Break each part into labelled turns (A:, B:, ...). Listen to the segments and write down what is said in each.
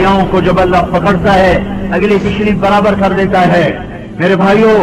A: حیاؤں کو جب اللہ پکڑتا ہے اگلی پچھلی برابر کر دیتا ہے۔ میرے بھائیوں،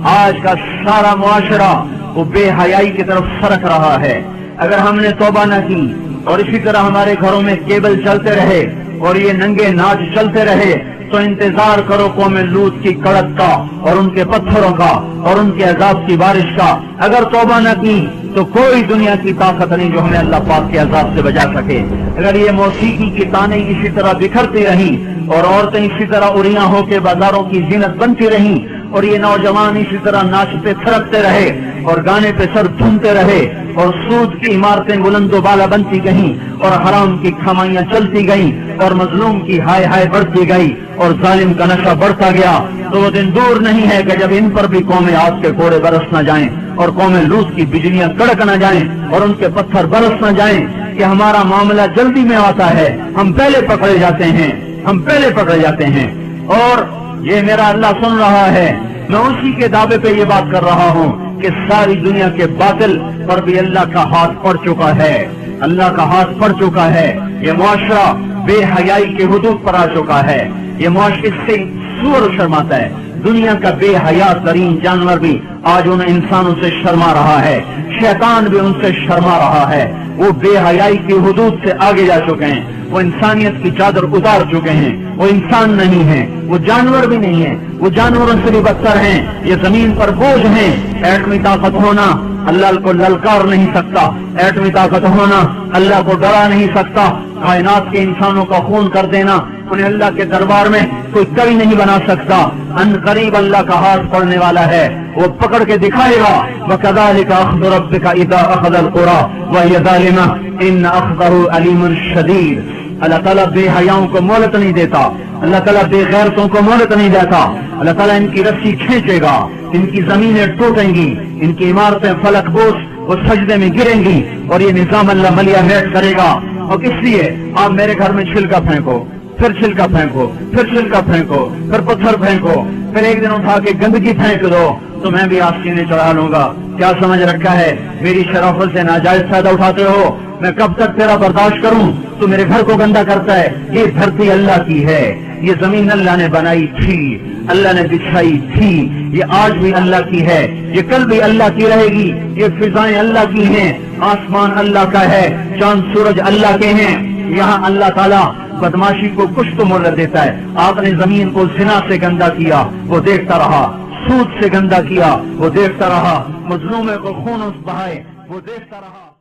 A: آج کا سارا معاشرہ وہ بے حیائی کی طرف سرک رہا ہے۔ اگر ہم نے توبہ نہ کی اور اسی طرح ہمارے گھروں میں کیبل چلتے رہے اور یہ ننگے ناچ چلتے رہے تو انتظار کرو قوم لوط کی کڑک کا اور ان کے پتھروں کا اور ان کے عذاب کی بارش کا۔ اگر توبہ نہ کی تو کوئی دنیا کی طاقت نہیں جو ہمیں اللہ پاک کے عذاب سے بچا سکے۔ اگر یہ موسیقی کی تانیں اسی طرح بکھرتی رہیں اور عورتیں اسی طرح اڑیاں ہو کے بازاروں کی زینت بنتی رہیں اور یہ نوجوان اسی طرح ناچتے تھرکتے رہے اور گانے پہ سر دھنتے رہے اور سود کی عمارتیں بلند و بالا بنتی گئیں اور حرام کی کھمائیاں چلتی گئیں اور مظلوم کی ہائے ہائے بڑھتی گئی اور ظالم کا نشہ بڑھتا گیا، تو وہ دن دور نہیں ہے کہ جب ان پر بھی قوم عاد کے کوڑے برس نہ جائیں اور قوم لوط کی بجلیاں کڑک نہ جائیں اور ان کے پتھر برس نہ جائیں کہ ہمارا معاملہ جلدی میں آتا ہے، ہم پہلے پکڑے جاتے ہیں، ہم پہلے پکڑے جاتے ہیں۔ اور یہ میرا اللہ سن رہا ہے، میں اسی کے دعوے پہ یہ بات کر رہا ہوں کہ ساری دنیا کے باطل پر بھی اللہ کا ہاتھ پڑ چکا ہے، اللہ کا ہاتھ پڑ چکا ہے۔ یہ معاشرہ بے حیائی کے حدود پر آ چکا ہے، یہ معاشرے سے سور شرماتا ہے۔ دنیا کا بے حیا ترین جانور بھی آج ان انسانوں سے شرما رہا ہے، شیطان بھی ان سے شرما رہا ہے۔ وہ بے حیائی کی حدود سے آگے جا چکے ہیں، وہ انسانیت کی چادر اتار چکے ہیں، وہ انسان نہیں ہیں، وہ جانور بھی نہیں ہیں، وہ جانوروں سے بھی بدتر ہیں، یہ زمین پر بوجھ ہیں۔ ایٹمی طاقت ہونا اللہ کو للکار نہیں سکتا، ایٹمی طاقت ہونا اللہ کو ڈرا نہیں سکتا، کائنات کے انسانوں کا خون کر دینا انہیں اللہ کے دربار میں کوئی کبھی نہیں بنا سکتا۔ ان قریب اللہ کا ہاتھ پڑنے والا ہے، وہ پکڑ کے دکھائے گا۔ وَكَذَلِكَ أَخْذُ رَبِّكَ إِذَا أَخَذَ الْقُرَىٰ وَهِيَ ظَالِمَةٌ إِنَّ أَخْذَهُ أَلِيمٌ شَدِيدٌ۔ اللہ تعالیٰ بے حیاؤں کو مہلت نہیں دیتا، اللہ تعالیٰ بے غیرتوں کو مہلت نہیں دیتا۔ اللہ تعالیٰ ان کی رسی کھینچے گا، ان کی زمینیں ٹوٹیں گی، ان کی عمارتیں فلک بوس وہ سجدے میں گریں گی اور یہ نظام اللہ ملیا میٹ کرے گا۔ اور اس لیے آپ میرے گھر میں چھلکا پھینکو، پھر چھلکا پھینکو، پھر چھلکا پھینکو، پھر پتھر پھینکو، پھر ایک دن اٹھا کے گندگی پھینک دو تو میں بھی آپ سینے چڑھا لوں گا۔ کیا سمجھ رکھا ہے؟ میری شرافت سے ناجائز فائدہ اٹھاتے ہو، میں کب تک تیرا برداشت کروں؟ تو میرے گھر کو گندا کرتا ہے۔ یہ دھرتی اللہ کی ہے، یہ زمین اللہ نے بنائی تھی، اللہ نے بچھائی تھی، یہ آج بھی اللہ کی ہے، یہ کل بھی اللہ کی رہے گی۔ یہ فضائیں اللہ کی ہیں، آسمان اللہ کا ہے، چاند سورج اللہ کے ہیں۔ یہاں اللہ تعالیٰ بدماشی کو کچھ تو مہلت دیتا ہے۔ آپ نے زمین کو زنا سے گندا کیا، وہ دیکھتا رہا، سود سے گندا کیا، وہ دیکھتا رہا، مظلوم کو خون بہائے، وہ دیکھتا رہا۔